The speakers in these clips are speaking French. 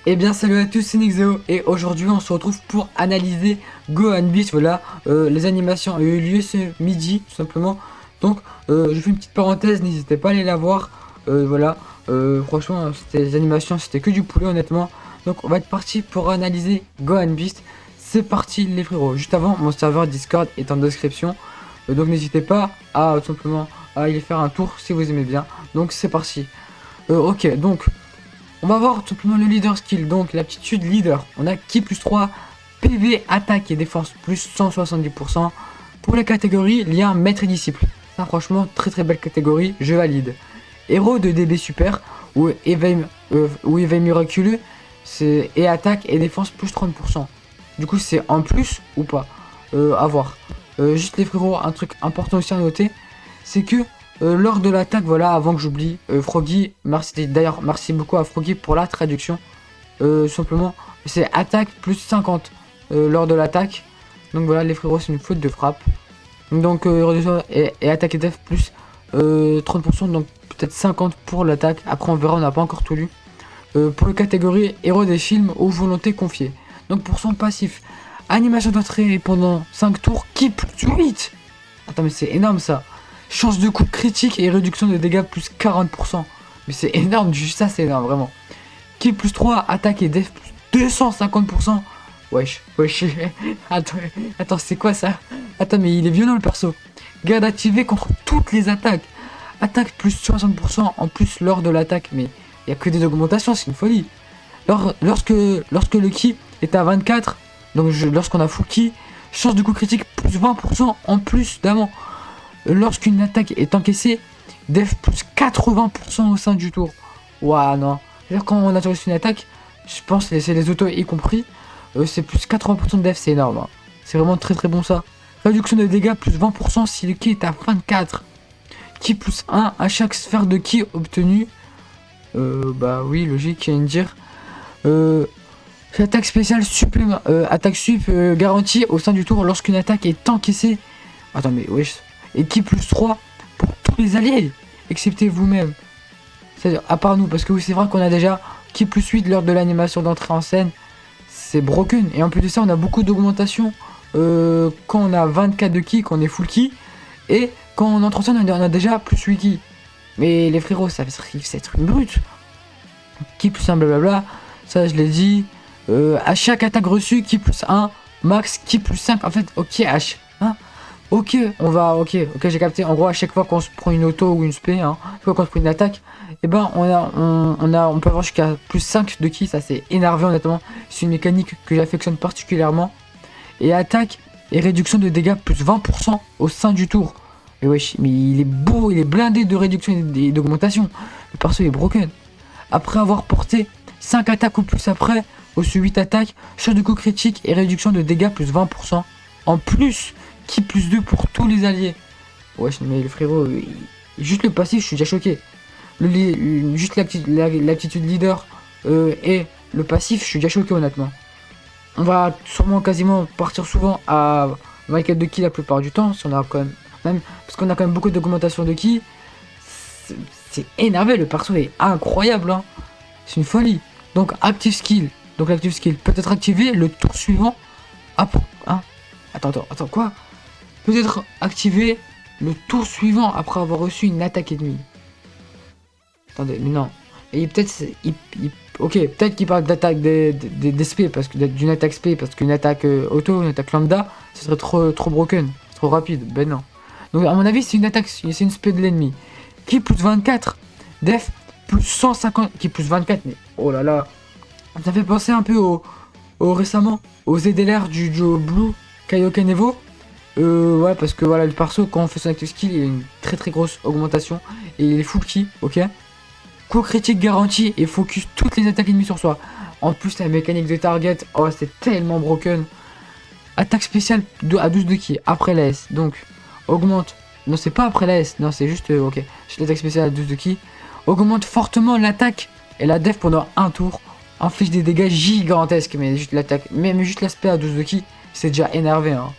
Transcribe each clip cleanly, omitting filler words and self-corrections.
Eh bien salut à tous, c'est Nixeo et aujourd'hui on se retrouve pour analyser Gohan Beast. Voilà, les animations ont eu lieu ce midi tout simplement. Donc je fais une petite parenthèse, n'hésitez pas à aller la voir. Voilà, franchement les animations c'était que du poulet honnêtement. Donc on va être parti pour analyser Gohan Beast. C'est parti les frérots. Juste avant, mon serveur Discord est en description. Donc n'hésitez pas à tout simplement à aller faire un tour si vous aimez bien. Donc c'est parti. Ok, donc on va voir tout simplement le leader skill, donc l'aptitude leader. On a Ki plus 3, PV, attaque et défense plus 170%. Pour la catégorie, lien maître et disciple. Ça franchement, très belle catégorie, je valide. Héros de DB super, ou éveil miraculeux, c'est et attaque et défense plus 30%. Du coup c'est en plus ou pas, à voir. Juste les frérots, un truc important aussi à noter, c'est que lors de l'attaque, voilà, avant que j'oublie, Froggy, merci d'ailleurs, merci beaucoup à Froggy pour la traduction. Simplement, c'est attaque plus 50 lors de l'attaque. Donc voilà, les frérots, c'est une faute de frappe. Donc et attaque et def plus 30%, donc peut-être 50 pour l'attaque. Après, on verra, on n'a pas encore tout lu. Pour la catégorie héros des films ou volonté confiée. Donc pour son passif, animation d'entrée pendant 5 tours, Ki plus 8. Attends, mais c'est énorme ça. Chance de coup critique et réduction de dégâts plus 40%. Mais c'est énorme, juste ça c'est énorme vraiment. Ki plus 3, attaque et def plus 250%. Wesh. Attends, c'est quoi ça? Attends, mais il est violent le perso. Garde activé contre toutes les attaques. Attaque plus 60% en plus lors de l'attaque. Mais il n'y a que des augmentations, c'est une folie. Lorsque le Ki est à 24, donc lorsqu'on a full Ki, chance de coup critique plus 20% en plus d'avant. Lorsqu'une attaque est encaissée, def plus 80% au sein du tour. Ouah non. C'est-à-dire quand on a reçu une attaque, je pense que c'est les autos y compris, c'est plus 80% de def, c'est énorme. Hein. C'est vraiment très bon ça. Réduction de dégâts plus 20% si le Ki est à 24. Ki plus 1 à chaque sphère de Ki obtenue. Bah oui, logique, il y a une dire. Attaque spéciale attaque sup garantie au sein du tour lorsqu'une attaque est encaissée. Attends mais wesh. Et Ki plus 3 pour tous les alliés, excepté vous-même. C'est-à-dire, à part nous, parce que oui, c'est vrai qu'on a déjà Ki plus 8 lors de l'animation d'entrée en scène. C'est broken. Et en plus de ça, on a beaucoup d'augmentation quand on a 24 de Ki, quand on est full Ki. Et quand on entre en scène, on a déjà plus 8 Ki. Mais les frérots, ça va être une brute. Ki plus 1, blablabla. Ça, je l'ai dit. À chaque attaque reçue, Ki plus 1, max, Ki plus 5. En fait, ok, H. Hein. Ok, ok, j'ai capté. En gros, à chaque fois qu'on se prend une auto ou une spé, hein, chaque fois qu'on se prend une attaque, et ben on peut avoir jusqu'à plus 5 de Ki, ça c'est énervé honnêtement. C'est une mécanique que j'affectionne particulièrement. Et attaque et réduction de dégâts plus 20% au sein du tour. Et wesh, mais il est beau, il est blindé de réduction et d'augmentation. Le perso est broken. Après avoir porté 5 attaques ou plus après, au-dessus 8 attaques, chance de coup critique et réduction de dégâts plus 20%. En plus, Ki plus 2 pour tous les alliés. Wesh, mais le frérot, juste le passif, je suis déjà choqué. Juste l'aptitude leader et le passif, je suis déjà choqué honnêtement. On va sûrement quasiment partir souvent à 24 de Ki la plupart du temps, si on a quand même parce qu'on a quand même beaucoup d'augmentation de Ki. C'est énervé, le perso est incroyable, hein. C'est une folie. Donc active skill. Donc l'active skill peut être activé le tour suivant. Ah, hein. Attends, quoi? Peut être activé le tour suivant après avoir reçu une attaque ennemie. Attendez, mais non. Et peut-être, ok, peut-être qu'il parle d'attaque des SP, parce que d'une attaque SP, parce qu'une attaque auto, une attaque lambda, ce serait trop broken, trop rapide. Ben non. Donc à mon avis, c'est une attaque, c'est une SP de l'ennemi. Ki plus 24, def plus 150, Ki plus 24, mais oh là là. Ça fait penser un peu récemment, aux ZLR du Joe Blue Kaioken Evo. Ouais, parce que voilà, le perso, quand on fait son active skill, il a une très grosse augmentation. Et il est full Ki, ok. Coup critique garanti et focus toutes les attaques ennemies sur soi. En plus, la mécanique de target, oh, c'est tellement broken. Attaque spéciale à 12 de Ki après la S. Donc, augmente. Non, c'est pas après la S. Non, c'est juste, ok. Juste l'attaque spéciale à 12 de Ki. Augmente fortement l'attaque et la def pendant un tour. Inflige des dégâts gigantesques. Mais juste l'attaque, même juste l'aspect à 12 de Ki, c'est déjà énervé, hein.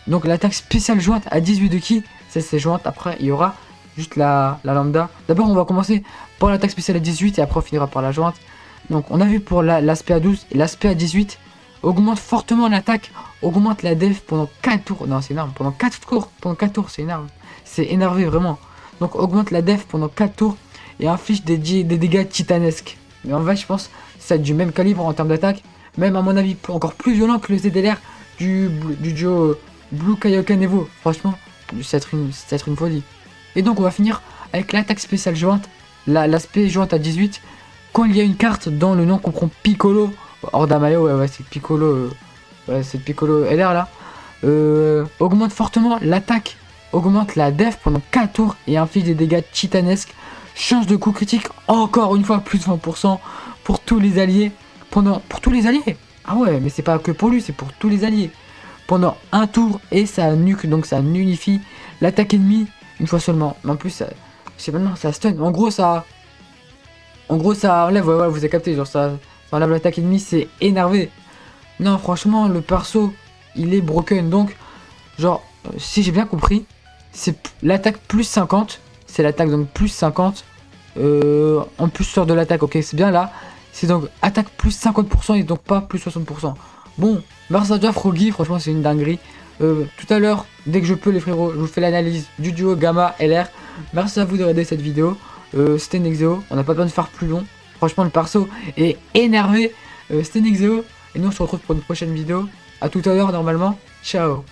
Donc l'attaque spéciale jointe à 18 de Ki, c'est jointe. Après il y aura juste la lambda. D'abord on va commencer par l'attaque spéciale à 18 et après on finira par la jointe. Donc on a vu pour l'aspect A12 et l'aspect A18 augmente fortement l'attaque, augmente la def pendant 4 tours. Non, c'est énorme, pendant 4 tours, c'est énorme. C'est énervé vraiment. Donc augmente la def pendant 4 tours et inflige des dégâts titanesques. Mais en vrai, je pense que ça va être du même calibre en termes d'attaque, même à mon avis encore plus violent que le ZLR du duo Blue Kaioken Evo. Franchement, ça va être une folie. Et donc on va finir avec l'attaque spéciale jointe, l'aspect jointe à 18. Quand il y a une carte dont le nom comprend Piccolo, hors d'Amayo, ouais, c'est Piccolo, c'est Piccolo LR là, augmente fortement l'attaque, augmente la def pendant 4 tours et inflige des dégâts titanesques, change de coup critique encore une fois plus de 20% pour tous les alliés, pour tous les alliés. Ah ouais, mais c'est pas que pour lui, c'est pour tous les alliés. Pendant un tour et ça nuque, donc ça nullifie l'attaque ennemie une fois seulement. Mais en plus, c'est maintenant ça stun. En gros, ça enlève, ouais, vous avez capté, genre ça enlève l'attaque ennemie, c'est énervé. Non, franchement, le perso, il est broken. Donc, genre, si j'ai bien compris, c'est l'attaque plus 50. C'est l'attaque donc plus 50. En plus sur de l'attaque, ok, c'est bien là. C'est donc attaque plus 50% et donc pas plus 60%. Bon, merci à toi Froggy, franchement c'est une dinguerie. Tout à l'heure, dès que je peux les frérots, je vous fais l'analyse du duo Gamma LR. Merci à vous de regarder cette vidéo. C'était Nexeo, on n'a pas besoin de faire plus long. Franchement le perso est énervé. C'était Nexeo et nous on se retrouve pour une prochaine vidéo. A tout à l'heure normalement. Ciao.